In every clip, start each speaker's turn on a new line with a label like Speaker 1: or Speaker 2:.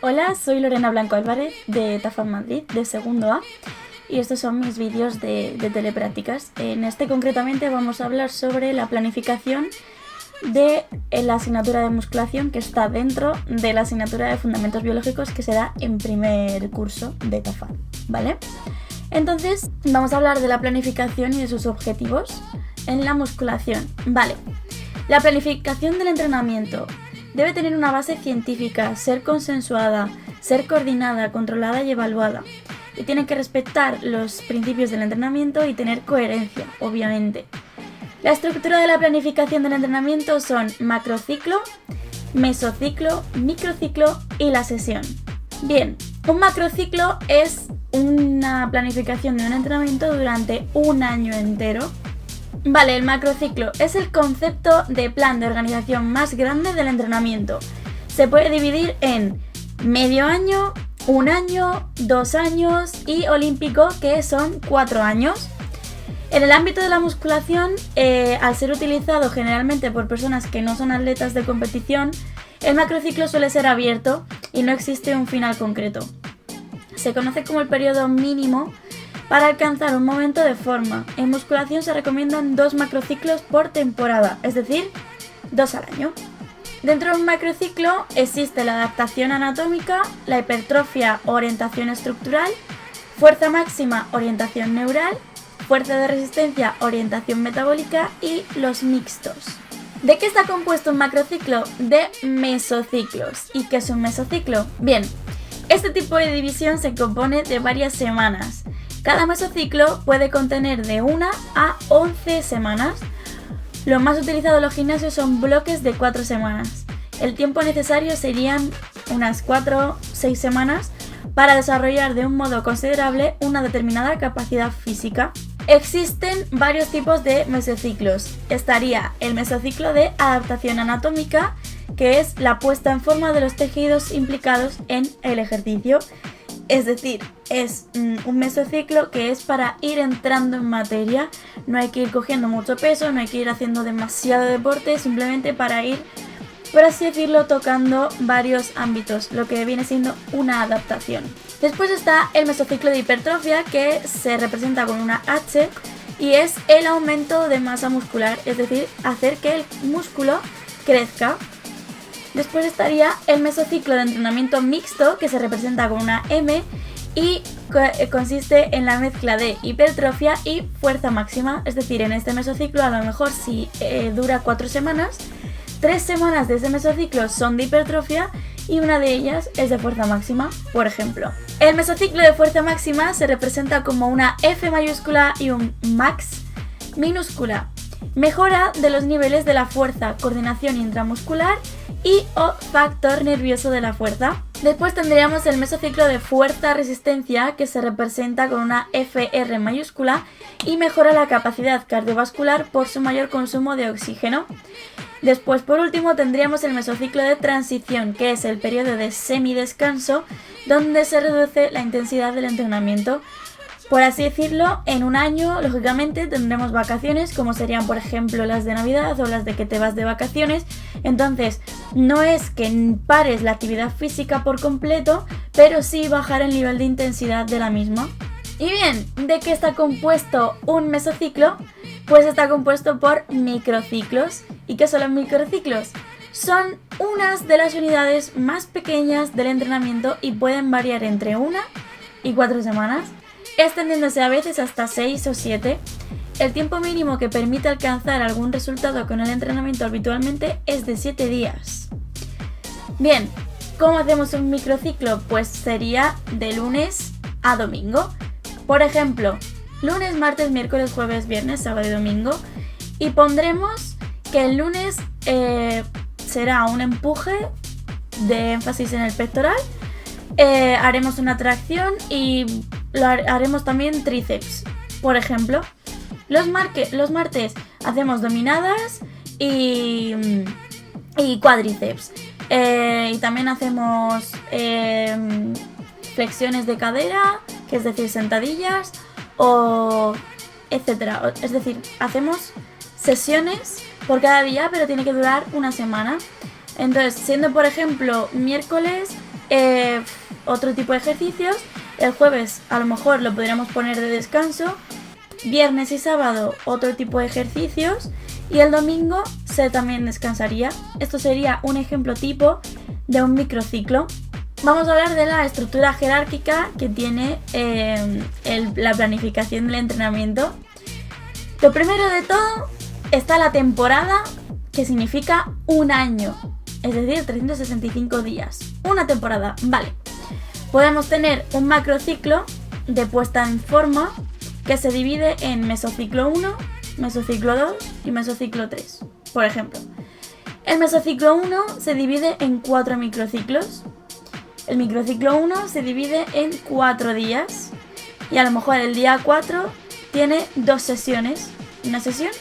Speaker 1: Hola, soy Lorena Blanco Álvarez de Tafam Madrid, de segundo A, y estos son mis vídeos de teleprácticas. En este concretamente vamos a hablar sobre la planificación de la asignatura de musculación que está dentro de la asignatura de fundamentos biológicos que se da en primer curso de Tafam, ¿vale? Entonces vamos a hablar de la planificación y de sus objetivos en la musculación. Vale, la planificación del entrenamiento debe tener una base científica, ser consensuada, ser coordinada, controlada y evaluada. Y tiene que respetar los principios del entrenamiento y tener coherencia, obviamente. La estructura de la planificación del entrenamiento son macrociclo, mesociclo, microciclo y la sesión. Bien, un macrociclo es una planificación de un entrenamiento durante un año entero. Vale, el macrociclo es el concepto de plan de organización más grande del entrenamiento. Se puede dividir en medio año, un año, 2 años y olímpico, que son 4 años. En el ámbito de la musculación, al ser utilizado generalmente por personas que no son atletas de competición, el macrociclo suele ser abierto y no existe un final concreto. Se conoce como el periodo mínimo para alcanzar un momento de forma. En musculación se recomiendan 2 macrociclos por temporada, es decir, 2 al año. Dentro de un macrociclo existe la adaptación anatómica, la hipertrofia o orientación estructural, fuerza máxima, orientación neural, fuerza de resistencia, orientación metabólica y los mixtos. ¿De qué está compuesto un macrociclo? De mesociclos. ¿Y qué es un mesociclo? Bien, este tipo de división se compone de varias semanas. Cada mesociclo puede contener de 1 a 11 semanas. Lo más utilizado en los gimnasios son bloques de 4 semanas. El tiempo necesario serían unas 4-6 semanas para desarrollar de un modo considerable una determinada capacidad física. Existen varios tipos de mesociclos. Estaría el mesociclo de adaptación anatómica, que es la puesta en forma de los tejidos implicados en el ejercicio. Es decir, es un mesociclo que es para ir entrando en materia. No hay que ir cogiendo mucho peso, no hay que ir haciendo demasiado deporte, simplemente para ir, por así decirlo, tocando varios ámbitos, lo que viene siendo una adaptación. Después está el mesociclo de hipertrofia, que se representa con una H y es el aumento de masa muscular, es decir, hacer que el músculo crezca. Después estaría el mesociclo de entrenamiento mixto, que se representa con una M y consiste en la mezcla de hipertrofia y fuerza máxima. Es decir, en este mesociclo a lo mejor si dura 4 semanas, 3 semanas de ese mesociclo son de hipertrofia y una de ellas es de fuerza máxima, por ejemplo. El mesociclo de fuerza máxima se representa como una F mayúscula y un max minúscula. Mejora de los niveles de la fuerza, coordinación intramuscular y o factor nervioso de la fuerza. Después tendríamos el mesociclo de fuerza-resistencia, que se representa con una FR mayúscula y mejora la capacidad cardiovascular por su mayor consumo de oxígeno. Después, por último, tendríamos el mesociclo de transición, que es el periodo de semidescanso, donde se reduce la intensidad del entrenamiento. Por así decirlo, en un año, lógicamente, tendremos vacaciones, como serían, por ejemplo, las de Navidad o las de que te vas de vacaciones. Entonces, no es que pares la actividad física por completo, pero sí bajar el nivel de intensidad de la misma. Y bien, ¿de qué está compuesto un mesociclo? Pues está compuesto por microciclos. ¿Y qué son los microciclos? Son unas de las unidades más pequeñas del entrenamiento y pueden variar entre 1 y 4 semanas. Extendiéndose a veces hasta 6 o 7. El tiempo mínimo que permite alcanzar algún resultado con el entrenamiento habitualmente es de 7 días. Bien, ¿cómo hacemos un microciclo? Pues sería de lunes a domingo. Por ejemplo, lunes, martes, miércoles, jueves, viernes, sábado y domingo. Y pondremos que el lunes será un empuje de énfasis en el pectoral. Haremos una tracción y haremos también tríceps, por ejemplo. Los martes hacemos dominadas y cuádriceps. Y también hacemos flexiones de cadera, que es decir, sentadillas, o etcétera. Es decir, hacemos sesiones por cada día, pero tiene que durar una semana. Entonces, siendo por ejemplo miércoles, otro tipo de ejercicios. El jueves a lo mejor lo podríamos poner de descanso. Viernes y sábado otro tipo de ejercicios. Y el domingo se también descansaría. Esto sería un ejemplo tipo de un microciclo. Vamos a hablar de la estructura jerárquica que tiene la planificación del entrenamiento. Lo primero de todo está la temporada, que significa un año, es decir, 365 días. Una temporada, vale. Podemos tener un macrociclo de puesta en forma que se divide en mesociclo 1, mesociclo 2 y mesociclo 3, por ejemplo. El mesociclo 1 se divide en 4 microciclos. El microciclo 1 se divide en 4 días y a lo mejor el día 4 tiene 2 sesiones, una sesión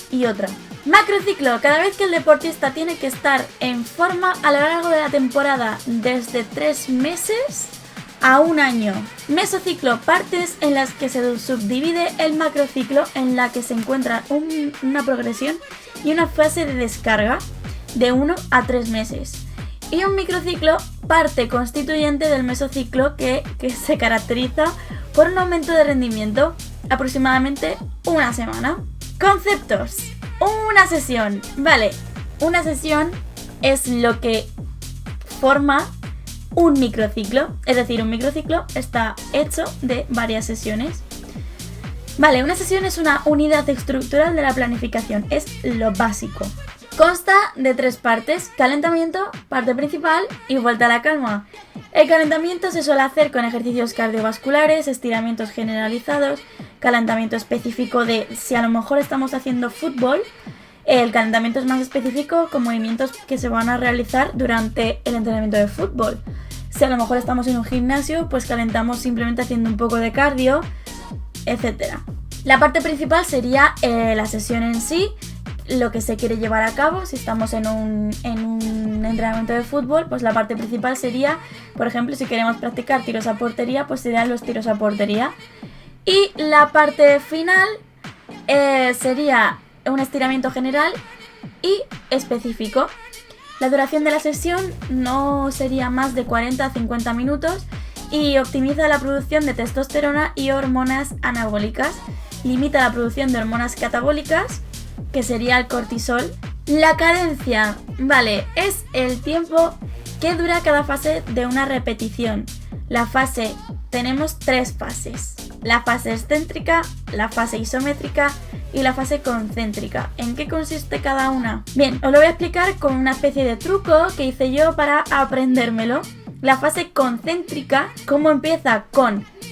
Speaker 1: y otra. Macrociclo, cada vez que el deportista tiene que estar en forma a lo largo de la temporada, desde 3 meses a un año. Mesociclo, partes en las que se subdivide el macrociclo, en la que se encuentra una progresión y una fase de descarga de 1 a 3 meses. Y un microciclo, parte constituyente del mesociclo que se caracteriza por un aumento de rendimiento, aproximadamente una semana. Conceptos. Una sesión. Vale, una sesión es lo que forma un microciclo. Es decir, un microciclo está hecho de varias sesiones. Vale, una sesión es una unidad estructural de la planificación. Es lo básico. Consta de 3 partes: calentamiento, parte principal y vuelta a la calma. El calentamiento se suele hacer con ejercicios cardiovasculares, estiramientos generalizados, calentamiento específico de si a lo mejor estamos haciendo fútbol. El calentamiento es más específico con movimientos que se van a realizar durante el entrenamiento de fútbol. Si a lo mejor estamos en un gimnasio, pues calentamos simplemente haciendo un poco de cardio, etc. La parte principal sería la sesión en sí, lo que se quiere llevar a cabo. Si estamos en un entrenamiento de fútbol, pues la parte principal sería, por ejemplo, si queremos practicar tiros a portería, pues serían los tiros a portería. Y la parte final sería un estiramiento general y específico. La duración de la sesión no sería más de 40 a 50 minutos y optimiza la producción de testosterona y hormonas anabólicas. Limita la producción de hormonas catabólicas, que sería el cortisol. La cadencia, vale, es el tiempo que dura cada fase de una repetición. La fase, tenemos 3 fases: la fase excéntrica, la fase isométrica y la fase concéntrica. ¿En qué consiste cada una? Bien, os lo voy a explicar con una especie de truco que hice yo para aprendérmelo. La fase concéntrica, ¿cómo empieza?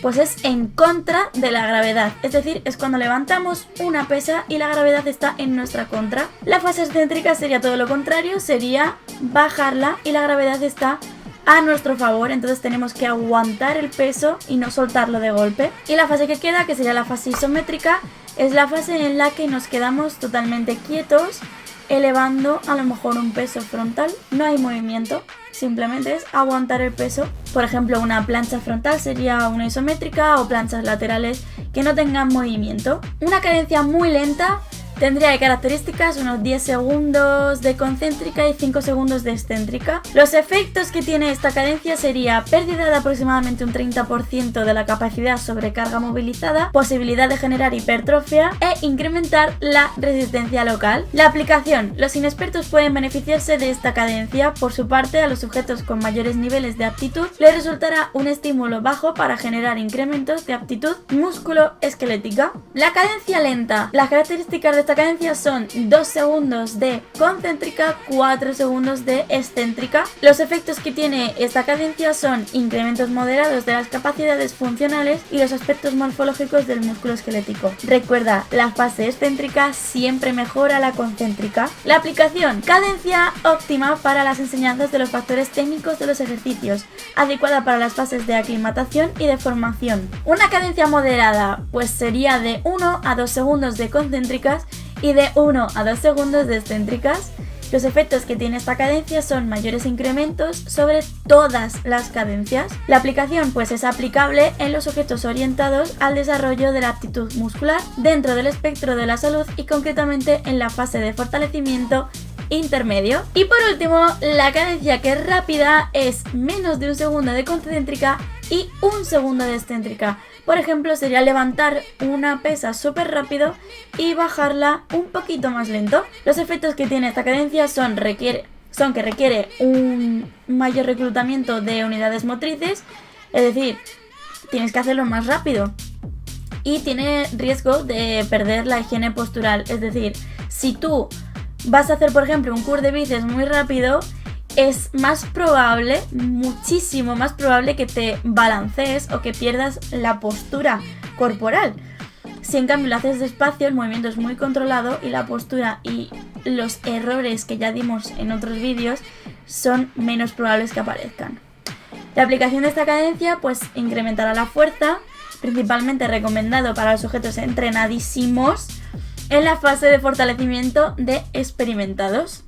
Speaker 1: Pues es en contra de la gravedad, es decir, es cuando levantamos una pesa y la gravedad está en nuestra contra. La fase excéntrica sería todo lo contrario, sería bajarla y la gravedad está a nuestro favor, entonces tenemos que aguantar el peso y no soltarlo de golpe. Y la fase que queda, que sería la fase isométrica, es la fase en la que nos quedamos totalmente quietos, elevando a lo mejor un peso frontal. No hay movimiento, simplemente es aguantar el peso. Por ejemplo, una plancha frontal sería una isométrica, o planchas laterales que no tengan movimiento. Una cadencia muy lenta tendría de características unos 10 segundos de concéntrica y 5 segundos de excéntrica. Los efectos que tiene esta cadencia sería pérdida de aproximadamente un 30% de la capacidad sobrecarga movilizada, posibilidad de generar hipertrofia e incrementar la resistencia local. La aplicación. Los inexpertos pueden beneficiarse de esta cadencia. Por su parte, a los sujetos con mayores niveles de aptitud les resultará un estímulo bajo para generar incrementos de aptitud músculo-esquelética. La cadencia lenta. Las características de esta cadencia son 2 segundos de concéntrica, 4 segundos de excéntrica. Los efectos que tiene esta cadencia son incrementos moderados de las capacidades funcionales y los aspectos morfológicos del músculo esquelético. Recuerda, la fase excéntrica siempre mejora la concéntrica. La aplicación: cadencia óptima para las enseñanzas de los factores técnicos de los ejercicios, adecuada para las fases de aclimatación y de formación. Una cadencia moderada, pues sería de 1 a 2 segundos de concéntricas y de 1 a 2 segundos de excéntricas. Los efectos que tiene esta cadencia son mayores incrementos sobre todas las cadencias. La aplicación pues es aplicable en los sujetos orientados al desarrollo de la aptitud muscular dentro del espectro de la salud y concretamente en la fase de fortalecimiento intermedio. Y por último, la cadencia que es rápida es menos de un segundo de concéntrica y un segundo de excéntrica. Por ejemplo, sería levantar una pesa súper rápido y bajarla un poquito más lento. Los efectos que tiene esta cadencia son que requiere un mayor reclutamiento de unidades motrices, es decir, tienes que hacerlo más rápido. Y tiene riesgo de perder la higiene postural, es decir, si tú vas a hacer, por ejemplo, un curl de bíceps muy rápido, es más probable, muchísimo más probable que te balancees o que pierdas la postura corporal. Si en cambio lo haces despacio, el movimiento es muy controlado y la postura y los errores que ya dimos en otros vídeos son menos probables que aparezcan. La aplicación de esta cadencia pues incrementará la fuerza, principalmente recomendado para los sujetos entrenadísimos en la fase de fortalecimiento de experimentados.